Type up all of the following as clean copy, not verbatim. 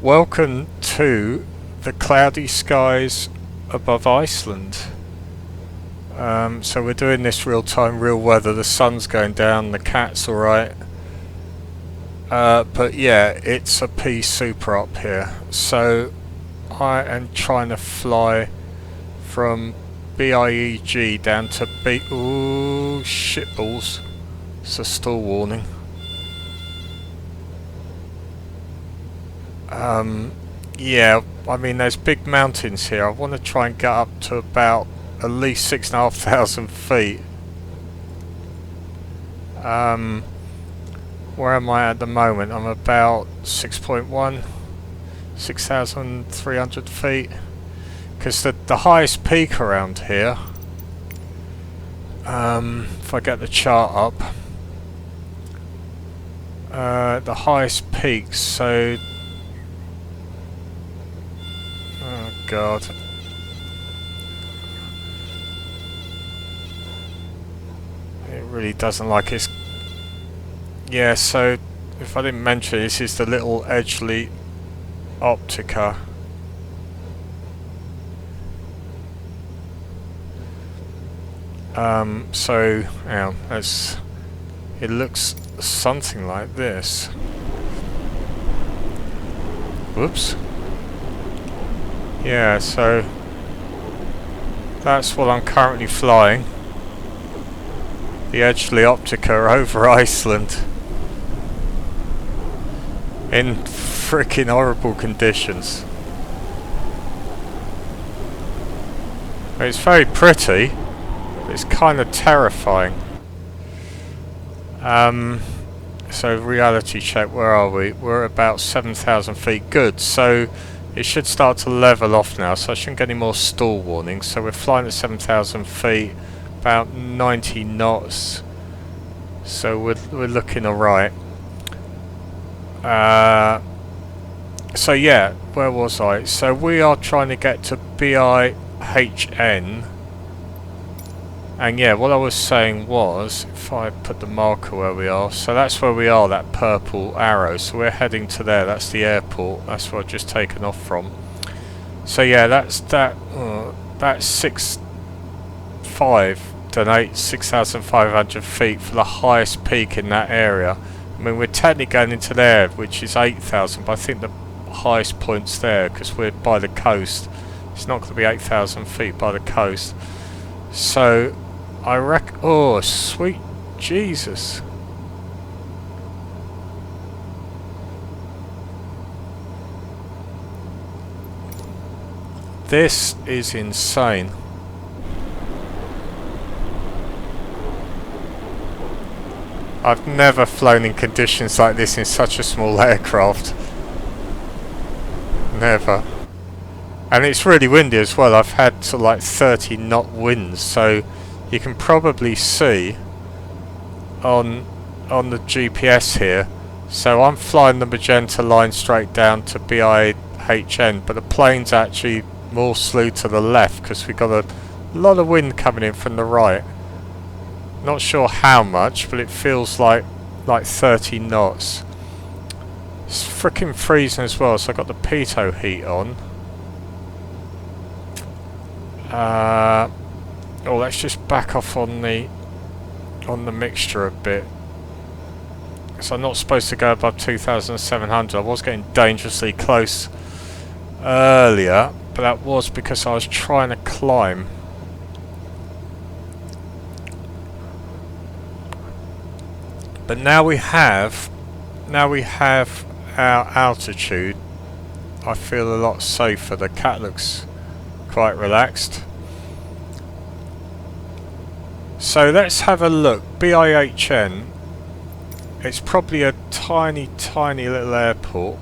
Welcome to the cloudy skies above Iceland. So we're doing this real time, real weather. The sun's going down, the cat's alright. But yeah, it's a pea super up here. So I am trying to fly from BIHN down to ooh, shitballs. It's a stall warning. Yeah, I mean there's big mountains here. I want to try and get up to about at least 6,500 feet. Where am I at the moment? I'm about 6.1, 6,300 feet. Because the highest peak around here, if I get the chart up, the highest peak, so God. It really doesn't like it. Yeah, so if I didn't mention, this is the little Edgley Optica. So yeah, it looks something like this. Whoops. Yeah, so that's what I'm currently flying. The Edgley Optica over Iceland. In freaking horrible conditions. It's very pretty, but it's kind of terrifying. So reality check, where are we? We're about 7,000 feet. Good, so it should start to level off now, so I shouldn't get any more stall warnings. So we're flying at 7,000 feet, about 90 knots. So we're looking alright. So yeah, where was I? So we are trying to get to BIHN. And yeah, what I was saying was, if I put the marker where we are, so that's where we are, that purple arrow. So we're heading to there, that's the airport, that's where I've just taken off from. So yeah, that's 6,500 feet for the highest peak in that area. I mean, we're technically going into there, which is 8,000, but I think the highest point's there, because we're by the coast. It's not going to be 8,000 feet by the coast. So I reckon, oh sweet Jesus. This is insane. I've never flown in conditions like this in such a small aircraft. Never. And it's really windy as well. I've had to like 30 knot winds, so you can probably see on the GPS here. So I'm flying the magenta line straight down to BIHN, but the plane's actually more slew to the left because we've got a lot of wind coming in from the right. Not sure how much, but it feels like 30 knots. It's freaking freezing as well, so I've got the pitot heat on. Oh, let's just back off on the mixture a bit. So I'm not supposed to go above 2,700. I was getting dangerously close earlier, but that was because I was trying to climb. But now we have our altitude. I feel a lot safer. The cat looks quite relaxed. So let's have a look. BIHN. It's probably a tiny little airport.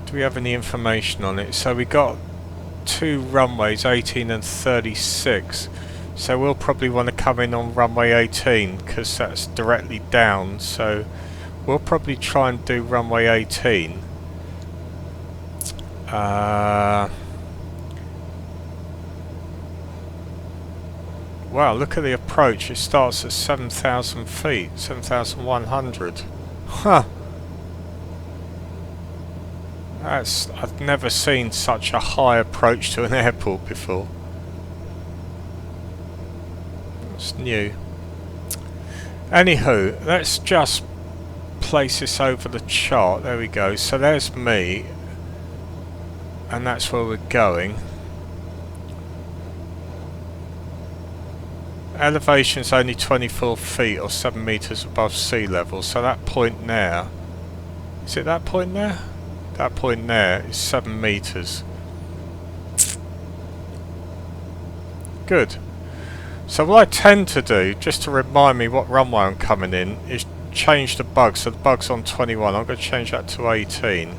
Do we have any information on it? So we got two runways, 18 and 36. So we'll probably want to come in on runway 18 because that's directly down. So we'll probably try and do runway 18. Wow, look at the approach. It starts at 7,000 feet, 7,100. Huh. I've never seen such a high approach to an airport before. It's new. Anywho, let's just place this over the chart. There we go. So there's me, and that's where we're going. Elevation's only 24 feet or 7 meters above sea level, so that point there, is it that point there? That point there is 7 meters. Good. So what I tend to do, just to remind me what runway I'm coming in, is change the bug. So the bug's on 21. I'm going to change that to 18.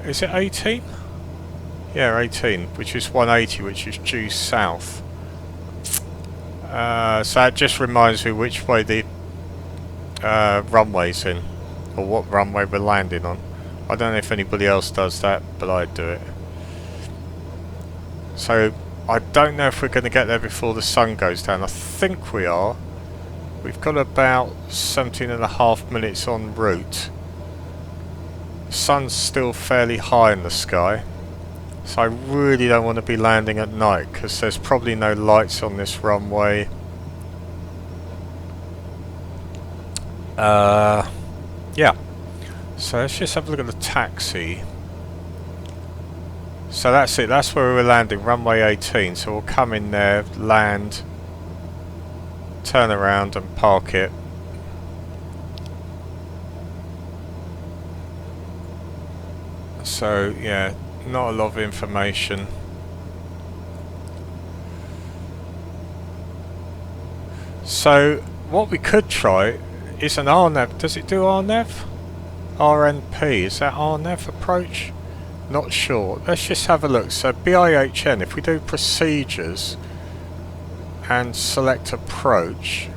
Is it 18? Yeah, 18, which is 180, which is due south. So that just reminds me which way the runway's in, or what runway we're landing on. I don't know if anybody else does that, but I do it. So I don't know if we're going to get there before the sun goes down. I think we are. We've got about 17.5 minutes en route. The sun's still fairly high in the sky, so I really don't want to be landing at night because there's probably no lights on this runway. Yeah. So let's just have a look at the taxi. So that's it, that's where we're landing, runway 18. So we'll come in there, land, turn around and park it. So yeah, not a lot of information. So what we could try is an RNAV. Does it do RNAV? RNP, is that RNAV approach? Not sure. Let's just have a look. So BIHN, if we do procedures and select approach,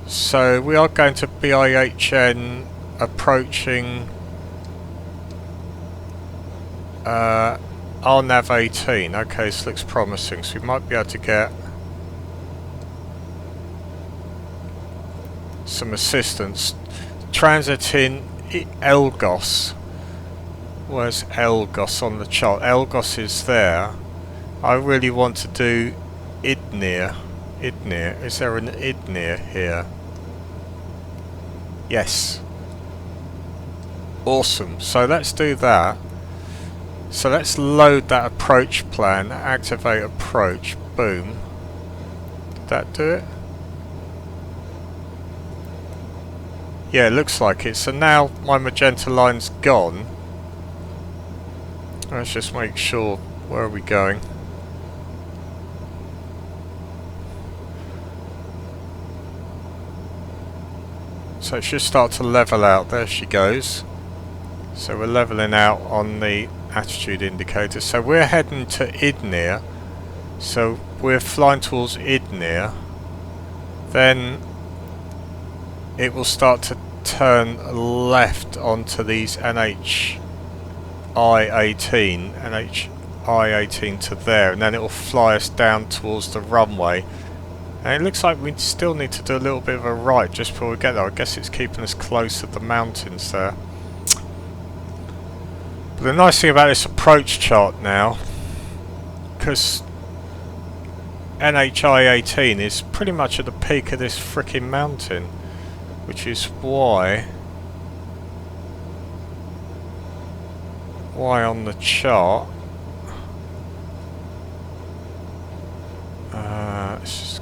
so we are going to BIHN approaching RNAV 18. Okay, this looks promising, so we might be able to get some assistance. Transiting Elgos. Where's Elgos on the chart? Elgos is there. I really want to do Idnir. Idnir. Is there an Idnir here? Yes. Awesome. So let's do that. So let's load that approach plan. Activate approach. Boom. Did that do it? Yeah, it looks like it. So now my magenta line's gone. Let's just make sure. Where are we going? So it should start to level out. There she goes. So we're leveling out on the attitude indicator. So we're heading to Idnir. So we're flying towards Idnir. Then it will start to turn left onto these NHI 18 to there, and then it will fly us down towards the runway. And it looks like we still need to do a little bit of a right just before we get there. I guess it's keeping us close to the mountains there. But the nice thing about this approach chart now, because NHI 18 is pretty much at the peak of this frickin' mountain, which is why on the chart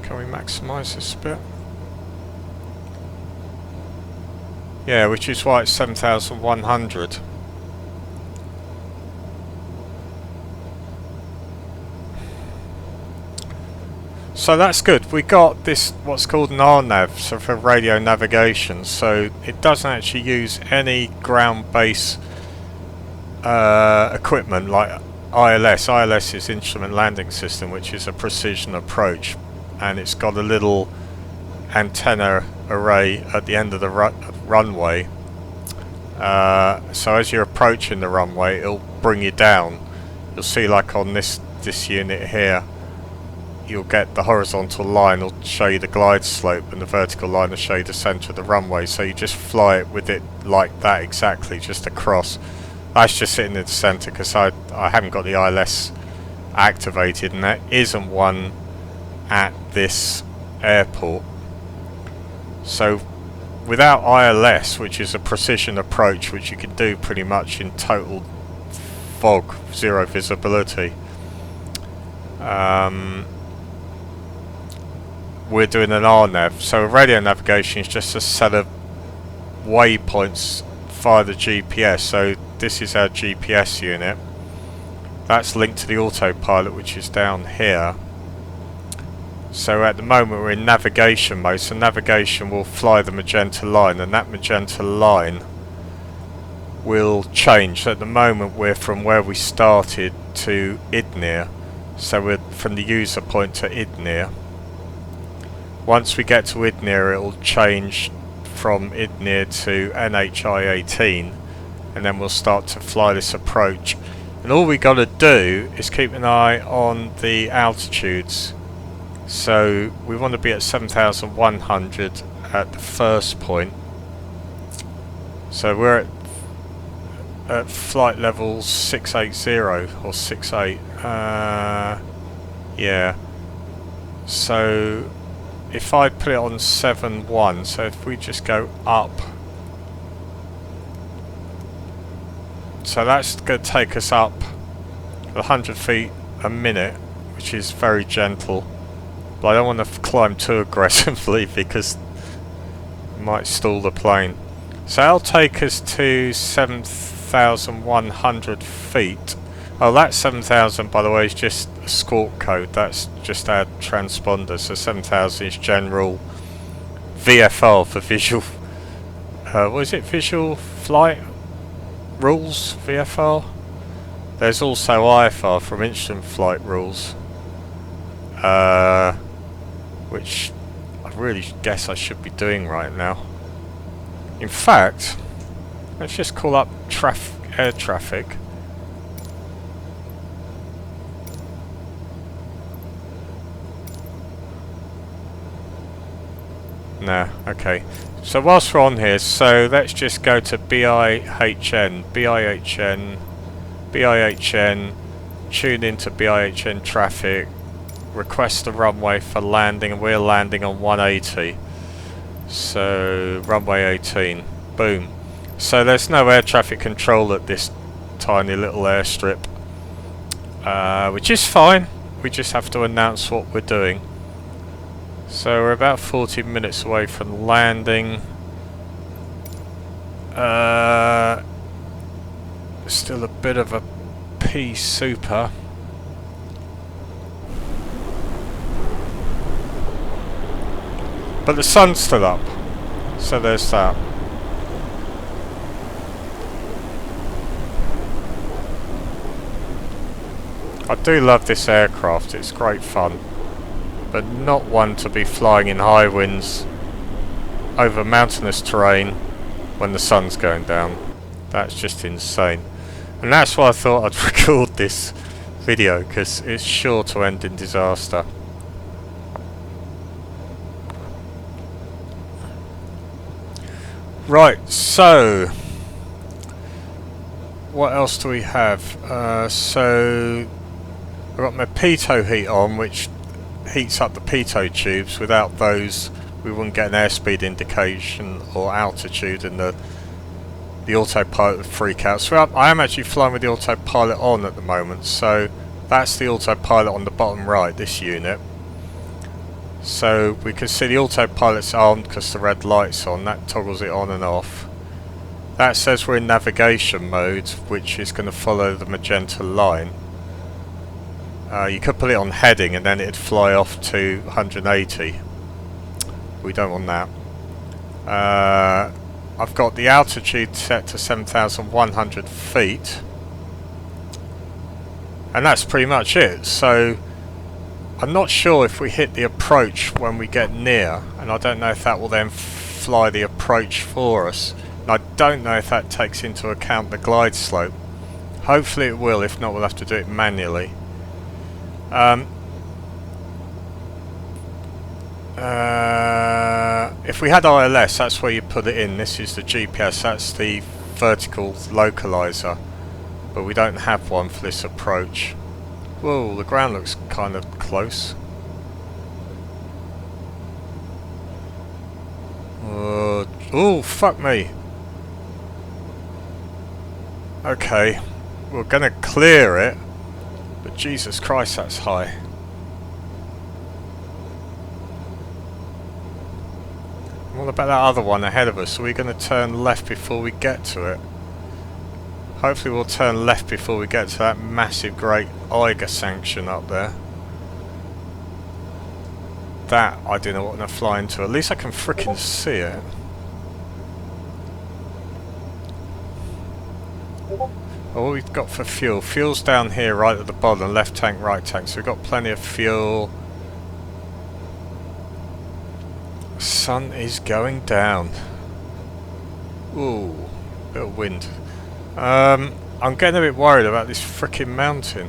can we maximise this bit? Yeah, which is why it's 7,100. So that's good. We got this, what's called an RNAV, so for radio navigation. So it doesn't actually use any ground-based equipment like ILS. ILS is Instrument Landing System, which is a precision approach, and it's got a little antenna array at the end of the runway. So as you're approaching the runway, it'll bring you down. You'll see, like on this unit here, you'll get the horizontal line will show you the glide slope and the vertical line will show you the centre of the runway, so you just fly it with it like that exactly, just across. That's just sitting in the centre because I haven't got the ILS activated, and there isn't one at this airport. So without ILS, which is a precision approach which you can do pretty much in total fog, zero visibility, we're doing an RNAV. So radio navigation is just a set of waypoints via the GPS. So this is our GPS unit. That's linked to the autopilot, which is down here. So at the moment we're in navigation mode, so navigation will fly the magenta line, and that magenta line will change. So at the moment we're from where we started to Idnir, so we're from the user point to Idnir. Once we get to Idnir, it will change from Idnir to NHI 18, and then we'll start to fly this approach. And all we got to do is keep an eye on the altitudes. So we want to be at 7,100 at the first point. So we're at flight level 680 or 68. Yeah. So if I put it on 7.1, so if we just go up, so that's going to take us up 100 feet a minute, which is very gentle. But I don't want to climb too aggressively because it might stall the plane. So that'll take us to 7,100 feet. Oh, that 7,000, by the way, is just a squawk code. That's just our transponder. So 7,000 is general VFR for visual. What is it? Visual flight rules, VFR. There's also IFR from instrument flight rules. Which I really guess I should be doing right now. In fact, let's just call up air traffic. Nah, okay. So whilst we're on here, so let's just go to BIHN, tune into BIHN traffic, request the runway for landing, and we're landing on 180. So runway 18, boom. So there's no air traffic control at this tiny little airstrip, which is fine. We just have to announce what we're doing. So we're about 40 minutes away from landing. Still a bit of a pea super. But the sun's still up, so there's that. I do love this aircraft, it's great fun, but not one to be flying in high winds over mountainous terrain when the sun's going down. That's just insane. And that's why I thought I'd record this video, because it's sure to end in disaster. Right, so what else do we have? So I've got my pitot heat on, which heats up the pitot tubes. Without those we wouldn't get an airspeed indication or altitude, and the autopilot would freak out. So I am actually flying with the autopilot on at the moment, so that's the autopilot on the bottom right, this unit. So we can see the autopilot's on because the red light's on, that toggles it on and off. That says we're in navigation mode, which is going to follow the magenta line. You could put it on heading and then it'd fly off to 180. We don't want that. I've got the altitude set to 7,100 feet. And that's pretty much it. So I'm not sure if we hit the approach when we get near, and I don't know if that will then fly the approach for us. And I don't know if that takes into account the glide slope. Hopefully it will, if not we'll have to do it manually. If we had ILS, that's where you put it in. This is the GPS, that's the vertical localizer. But we don't have one for this approach. Whoa, the ground looks kind of close. Oh, fuck me. Okay, we're gonna clear it, but Jesus Christ, that's high. What about that other one ahead of us? Are we gonna turn left before we get to it? Hopefully we'll turn left before we get to that massive great Eiger sanction up there. That I do not want to fly into. At least I can frickin' see it. Oh, what we've got for fuel. Fuel's down here right at the bottom. Left tank, right tank. So we've got plenty of fuel. Sun is going down. Ooh, bit of wind. I'm getting a bit worried about this frickin' mountain.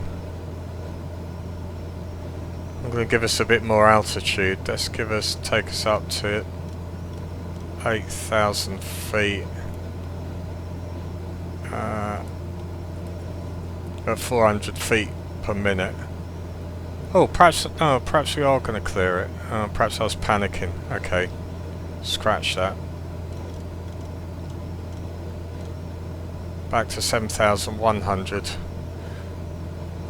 I'm going to give us a bit more altitude. Let's take us up to 8,000 feet. At 400 feet per minute. Oh, perhaps we are going to clear it. Perhaps I was panicking. Okay, scratch that. Back to 7,100.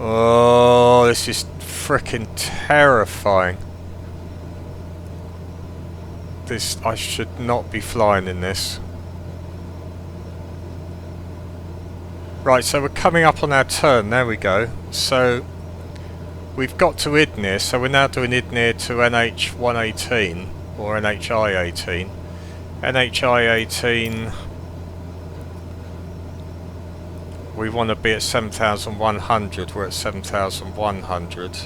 Oh, this is frickin' terrifying. I should not be flying in this. Right, so we're coming up on our turn. There we go. So we've got to Idnir, so we're now doing Idnir to NH118 or NHI18. NHI18, we want to be at 7,100. We're at 7,100.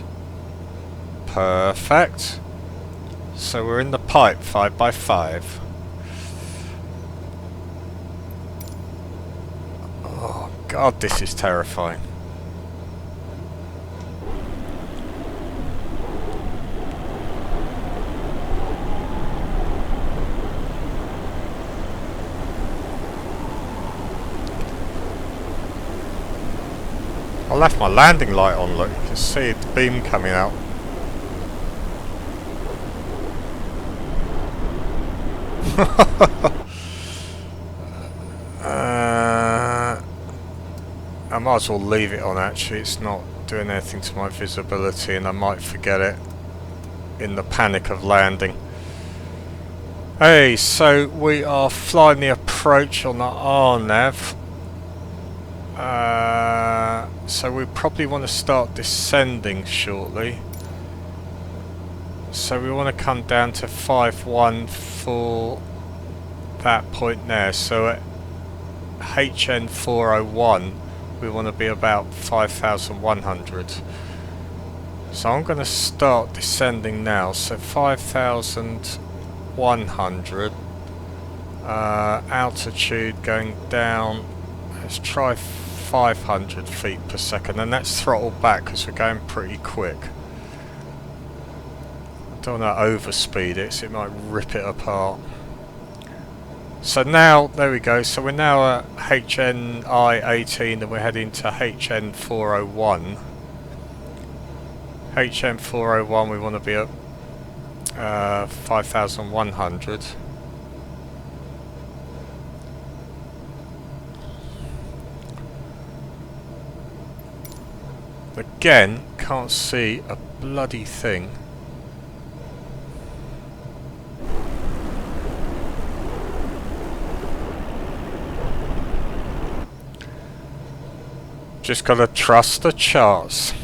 Perfect. So we're in the pipe, 5x5. Oh God, this is terrifying. I left my landing light on, look, you can see the beam coming out. I might as well leave it on actually, it's not doing anything to my visibility and I might forget it in the panic of landing. Hey, so we are flying the approach on the RNAV. So we probably want to start descending shortly. So we want to come down to 5-1 for that point there. So at HN 401 we want to be about 5,100. So I'm going to start descending now. So 5,100. Altitude going down. Let's try 500 feet per second, and let's throttle back because we're going pretty quick. I don't want to overspeed it, so it might rip it apart. So now, there we go, so we're now at HNI18 and we're heading to HN 401. HN 401 we want to be at 5,100. Again, can't see a bloody thing. Just gotta trust the charts.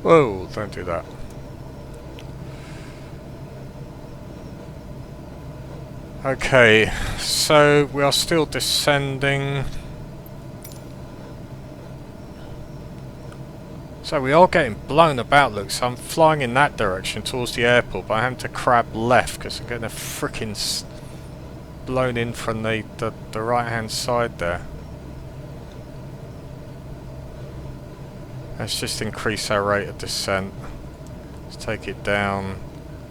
Whoa, don't do that. Okay, so we are still descending. So we are getting blown about, look, so I'm flying in that direction towards the airport, but I have to crab left because I'm getting a frickin' blown in from the right hand side there. Let's just increase our rate of descent. Let's take it down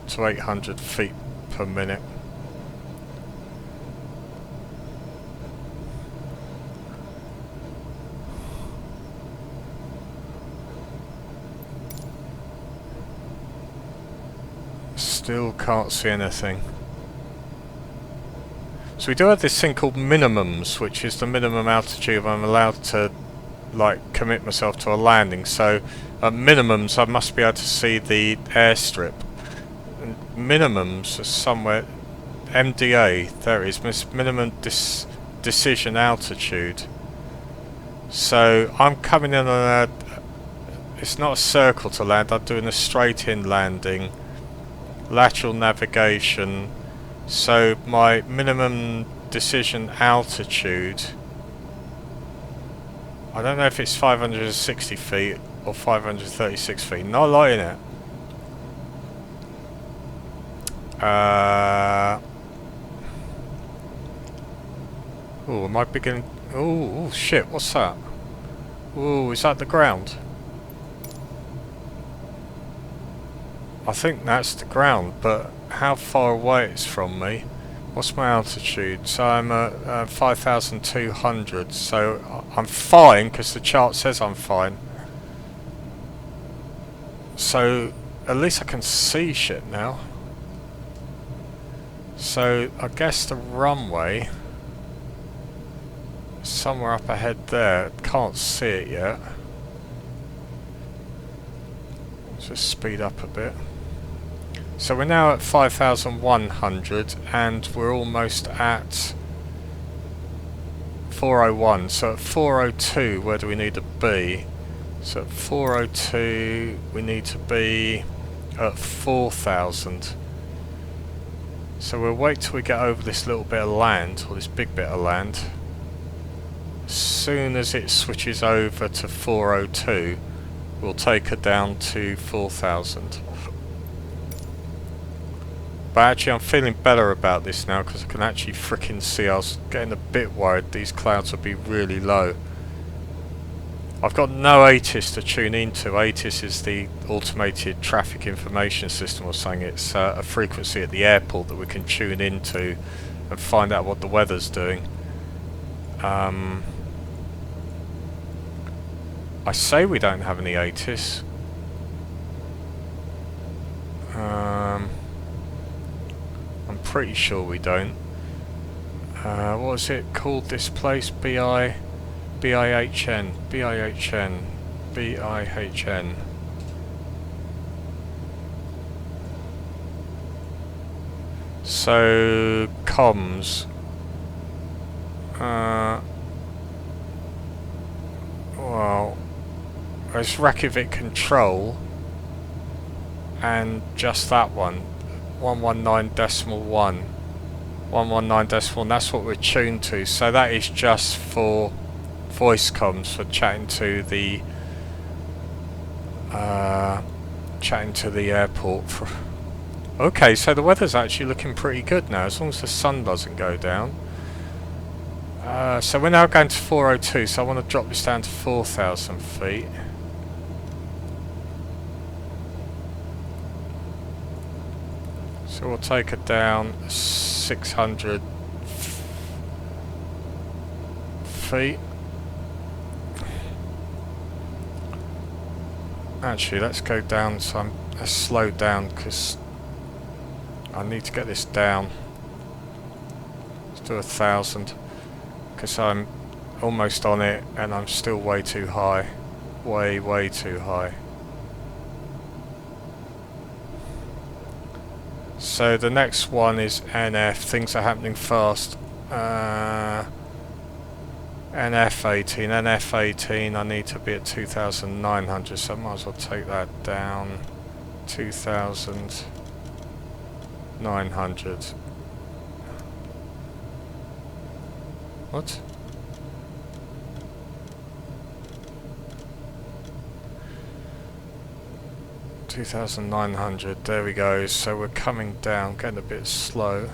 to 800 feet per minute. Still can't see anything. So we do have this thing called minimums, which is the minimum altitude I'm allowed to like commit myself to a landing. So at minimums I must be able to see the airstrip. And minimums are somewhere, MDA, there it is, minimum decision altitude. So I'm coming in on a, it's not a circle to land, I'm doing a straight in landing. Lateral navigation, so my minimum decision altitude, I don't know if it's 560 feet or 536 feet, not a lot in it. Oh, am I beginning? Oh shit, what's that? Oh, is that the ground? I think that's the ground, but how far away it's from me? What's my altitude? So I'm at 5,200, so I'm fine because the chart says I'm fine. So at least I can see shit now. So I guess the runway is somewhere up ahead there. Can't see it yet. Let's just speed up a bit. So we're now at 5,100 and we're almost at 401. So at 402, where do we need to be? So at 402 we need to be at 4,000. So we'll wait till we get over this little bit of land, or this big bit of land. As soon as it switches over to 402, we'll take her down to 4,000. But actually I'm feeling better about this now because I can actually frickin' see. I was getting a bit worried these clouds would be really low. I've got no ATIS to tune into. ATIS is the Automated Traffic Information System or something. It's a frequency at the airport that we can tune into and find out what the weather's doing. I say we don't have any ATIS. I'm pretty sure we don't. What is it called, this place? BIHN. So, comms. Well, there's Reykjavik Control and just that one. 119.1. 119.1, that's what we're tuned to. So that is just for voice comms, for chatting to the airport. Okay, so the weather's actually looking pretty good now, as long as the sun doesn't go down. So we're now going to 402, so I want to drop this down to 4,000 feet. So we'll take it down 600 feet. Actually, let's go down some. Let's slow down because I need to get this down. Let's do 1,000 because I'm almost on it and I'm still way too high. Way too high. So the next one is NF. Things are happening fast. NF18. NF18, I need to be at 2,900, so I might as well take that down. 2,900. What? 2,900, there we go. So we're coming down, getting a bit slow.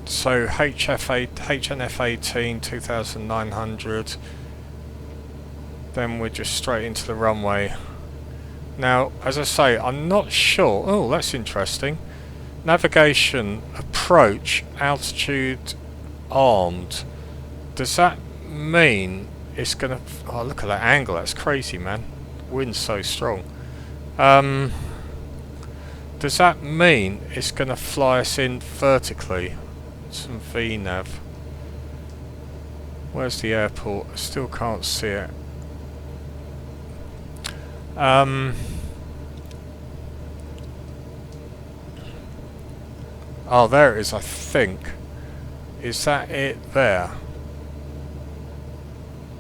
So HNF 18, 2,900. Then we're just straight into the runway. Now, as I say, I'm not sure. Oh, that's interesting. Navigation, approach, altitude, armed. Does that mean it's gonna... Oh, look at that angle. That's crazy, man. Wind's so strong. Does that mean it's gonna fly us in vertically? Some VNav. Where's the airport? I still can't see it. Oh, there it is, I think. Is that it there?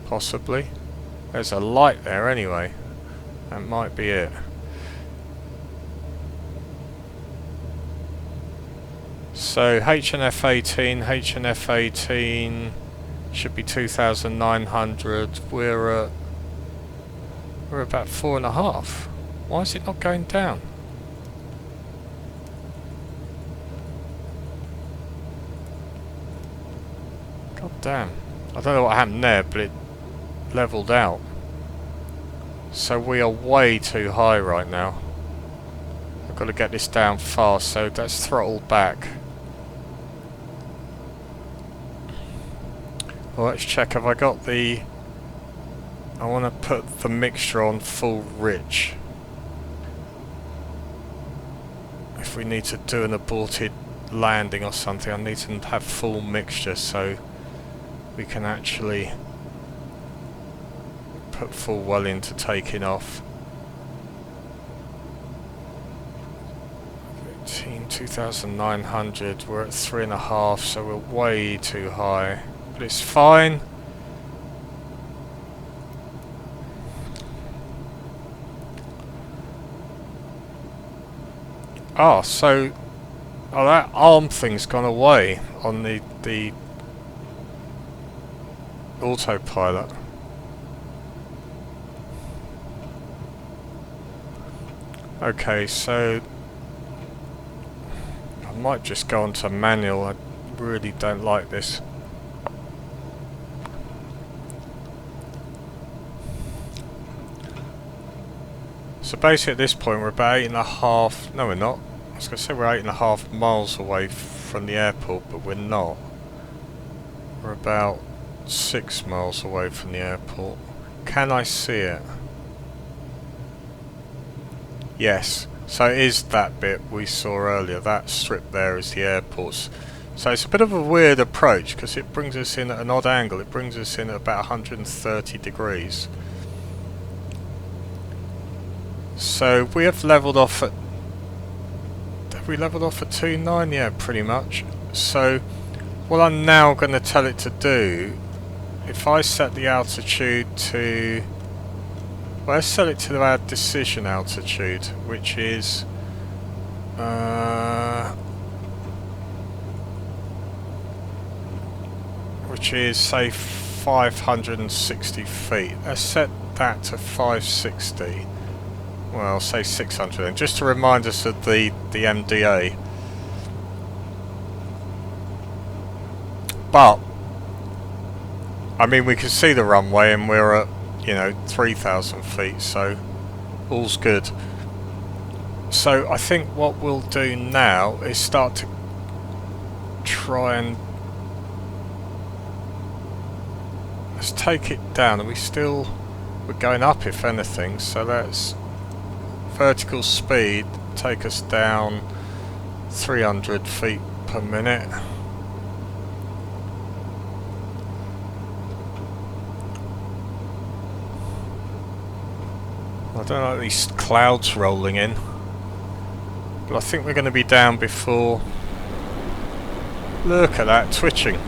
Possibly. There's a light there anyway. That might be it. So HNF 18 should be 2,900. We're about 4.5. Why is it not going down? God damn. I don't know what happened there, but it leveled out. So we are way too high right now. I've got to get this down fast, so that's throttled back. Well, let's check. Have I got the... I want to put the mixture on full rich. If we need to do an aborted landing or something, I need to have full mixture so we can actually put full well into taking off. 2,900, we're at 3.5, so we're way too high. But it's fine. Oh, so that arm thing's gone away on the autopilot. Okay, so I might just go on to manual. I really don't like this. So basically at this point we're about 8.5, no we're not, I was going to say we're 8.5 miles away from the airport, but we're not. We're about 6 miles away from the airport. Can I see it? Yes, so it is that bit we saw earlier, that strip there is the airports. So it's a bit of a weird approach because it brings us in at an odd angle, it brings us in at about 130 degrees. So we have levelled off at... Have we levelled off at 2.9? Yeah, pretty much. So what I'm now going to tell it to do, if I set the altitude to... Well, let's set it to our decision altitude, which is... say 560 feet. Let's set that to 560. Well, say 600 then, just to remind us of the MDA. But, I mean, we can see the runway and we're at, you know, 3,000 feet, so all's good. So I think what we'll do now is start to try and... Let's take it down. Are we still... We're going up if anything, so let's... Vertical speed take us down 300 feet per minute. I don't like these clouds rolling in, but I think we're going to be down before. Look at that twitching.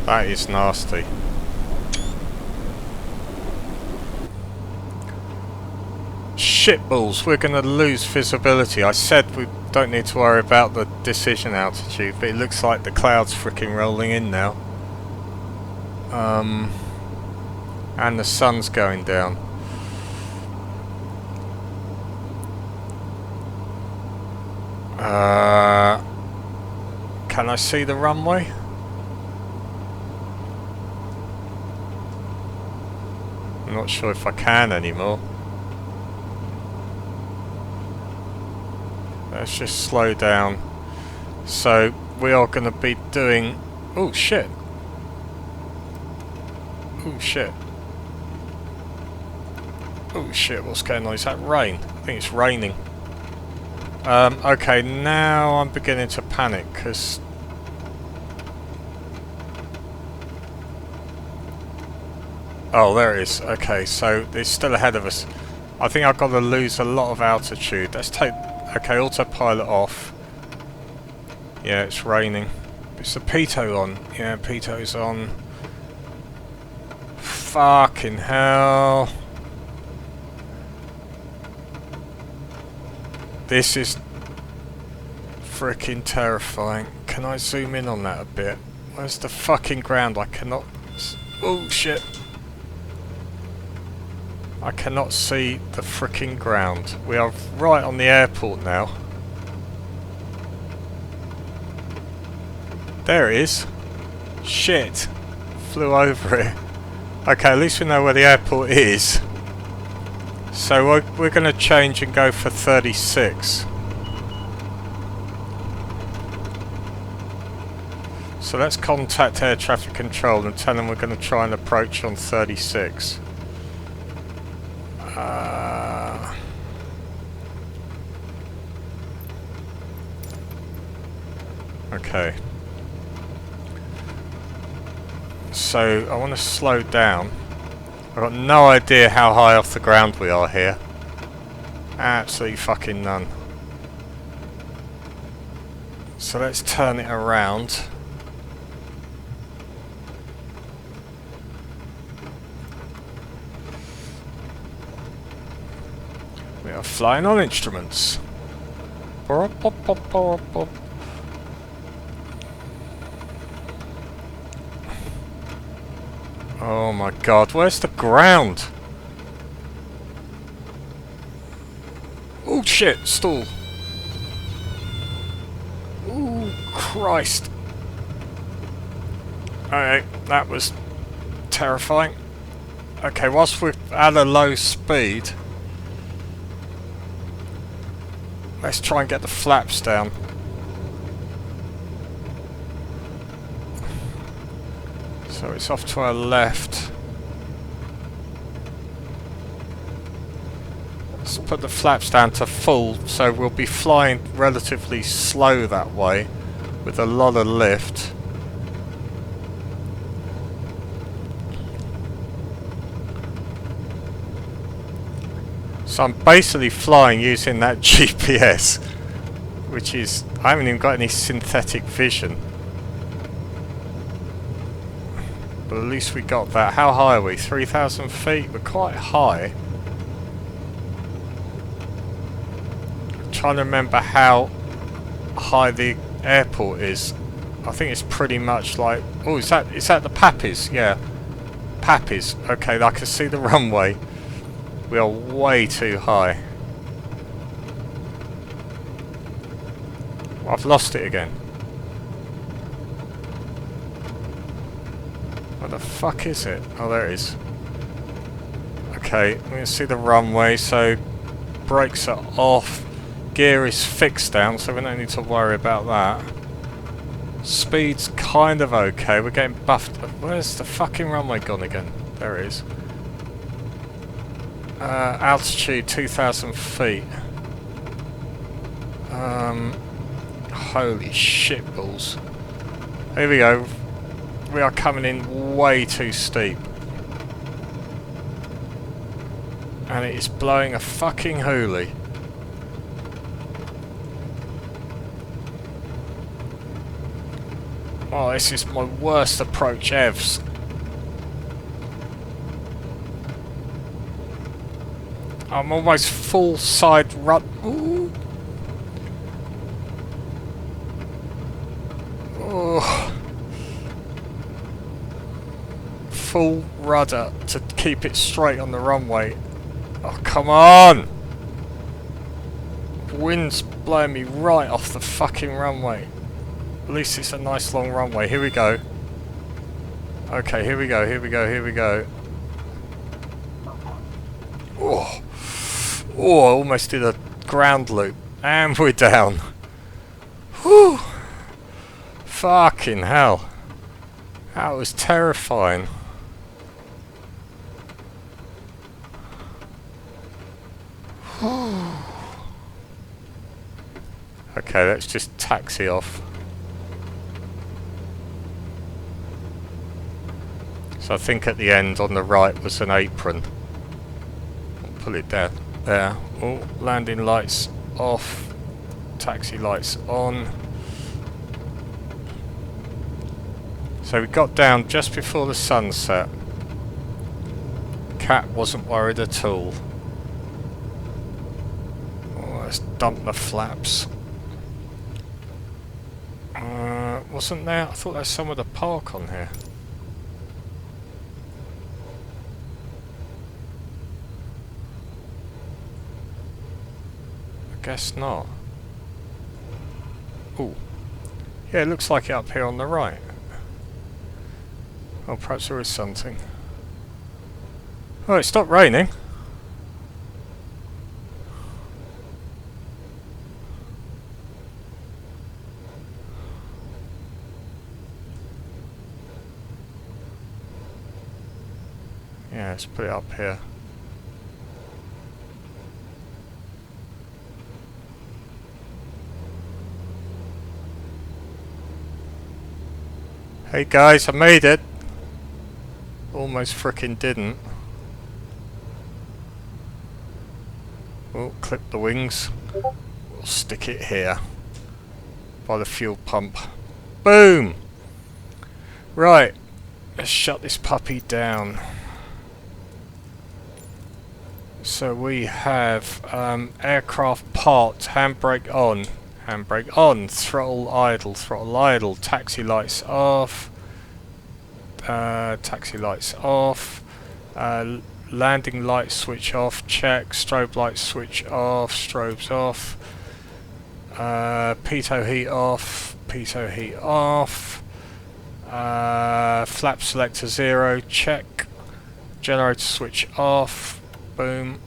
That is nasty. Shitballs, we're going to lose visibility. I said we don't need to worry about the decision altitude, but it looks like the clouds freaking rolling in now. And the sun's going down. Can I see the runway? I'm not sure if I can anymore. Let's just slow down. So we are going to be doing... Oh shit. Oh shit. Oh shit, what's going on? Is that rain? I think it's raining. Okay, now I'm beginning to panic because... Oh, there it is. Okay, so it's still ahead of us. I think I've got to lose a lot of altitude. Let's take... Okay, autopilot off. Yeah, it's raining. Is the pitot on? Yeah, pitot's on. Fucking hell. This is freaking terrifying. Can I zoom in on that a bit? Where's the fucking ground? I cannot... Oh shit. I cannot see the freaking ground. We are right on the airport now. There it is. Shit. Flew over it. Okay, at least we know where the airport is. So we're going to change and go for 36. So let's contact air traffic control and tell them we're going to try and approach on 36. Okay. So I want to slow down. I've got no idea how high off the ground we are here. Absolutely fucking none. So let's turn it around. We are flying on instruments. Oh my god, where's the ground? Oh shit, stall. Oh Christ. Okay, that was terrifying. Okay, whilst we're at a low speed, let's try and get the flaps down. So it's off to our left. Let's put the flaps down to full, so we'll be flying relatively slow that way, with a lot of lift. So I'm basically flying using that GPS, which is... I haven't even got any synthetic vision. But at least we got that. How high are we? 3,000 feet? We're quite high. I'm trying to remember how high the airport is. I think it's pretty much like... Oh, is that the Pappies? Yeah. Pappies. Okay, I can see the runway. We are way too high. I've lost it again. Where the fuck is it? Oh, there it is. Okay, we can see the runway, so brakes are off. Gear is fixed down, so we don't need to worry about that. Speed's kind of okay. We're getting buffed. Where's the fucking runway gone again? There it is. Altitude 2,000 feet. Holy shit balls. Here we go. We are coming in way too steep. And it is blowing a fucking hoolie. Oh, this is my worst approach evs. I'm almost full side run. Ooh. Oh. Full rudder to keep it straight on the runway. Oh, come on! Wind's blowing me right off the fucking runway. At least it's a nice long runway. Here we go. Okay, here we go, here we go, here we go. Oh, oh, I almost did a ground loop. And we're down. Whew. Fucking hell. That was terrifying. Okay, let's just taxi off. So I think at the end on the right was an apron. I'll pull it down. There. Oh, landing lights off. Taxi lights on. So we got down just before the sunset. Cat wasn't worried at all. Oh, let's dump the flaps. Wasn't there? I thought there's somewhere to park on here. I guess not. Ooh. Yeah, it looks like it up here on the right. Oh, perhaps there is something. Oh, it stopped raining. Yeah, let's put it up here. Hey guys, I made it! Almost frickin' didn't. Oh, clip the wings. We'll stick it here. By the fuel pump. Boom! Right. Let's shut this puppy down. So we have aircraft parts, handbrake on, throttle idle, taxi lights off, landing light switch off, check, strobe light switch off, strobes off, pitot heat off, flap selector 0, check, generator switch off, boom,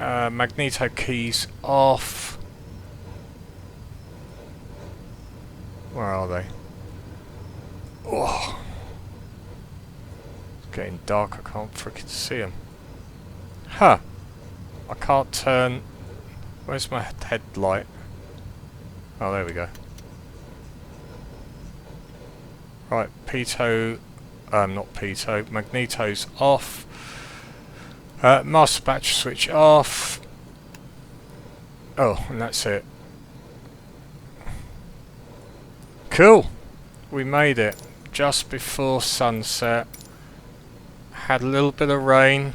magneto keys off. Where are they? Oh, it's getting dark, I can't frickin' see them. Huh, I can't turn. Where's my headlight? Oh, there we go. Right, not pitot, magneto's off. Master battery switch off. Oh, and that's it. Cool! We made it just before sunset. Had a little bit of rain.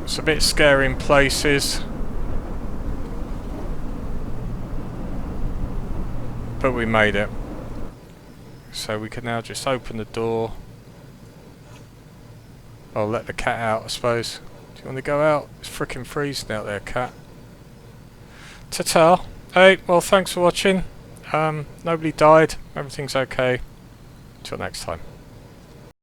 It's a bit scary in places. But we made it. So we can now just open the door. I'll let the cat out, I suppose. Do you want to go out? It's frickin' freezing out there, cat. Ta-ta. Hey, well, thanks for watching. Nobody died. Everything's okay. Till next time.